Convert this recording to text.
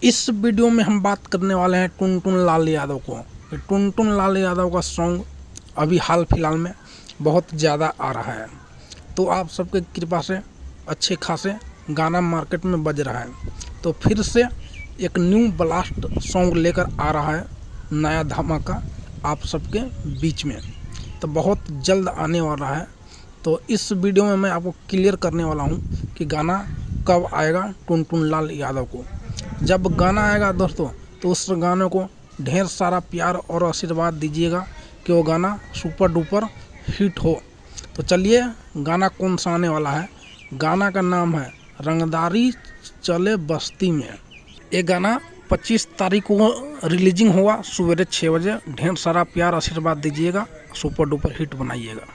इस वीडियो में हम बात करने वाले हैं टुनटुन लाल यादव को। टुनटुन लाल यादव का सॉन्ग अभी हाल फिलहाल में बहुत ज़्यादा आ रहा है, तो आप सबके कृपा से अच्छे खासे गाना मार्केट में बज रहा है। तो फिर से एक न्यू ब्लास्ट सॉन्ग लेकर आ रहा है, नया धमाका आप सबके बीच में, तो बहुत जल्द आने वाला है। तो इस वीडियो में मैं आपको क्लियर करने वाला हूं कि गाना कब आएगा टुनटुन लाल यादव को। जब गाना आएगा दोस्तों, तो उस गाने को ढेर सारा प्यार और आशीर्वाद दीजिएगा कि वो गाना सुपर डुपर हिट हो। तो चलिए, गाना कौन सा आने वाला है। गाना का नाम है रंगदारी चले बस्ती में। ये गाना 25 तारीख को रिलीजिंग होगा सुबह 6 बजे। ढेर सारा प्यार आशीर्वाद दीजिएगा, सुपर डुपर हिट बनाइएगा।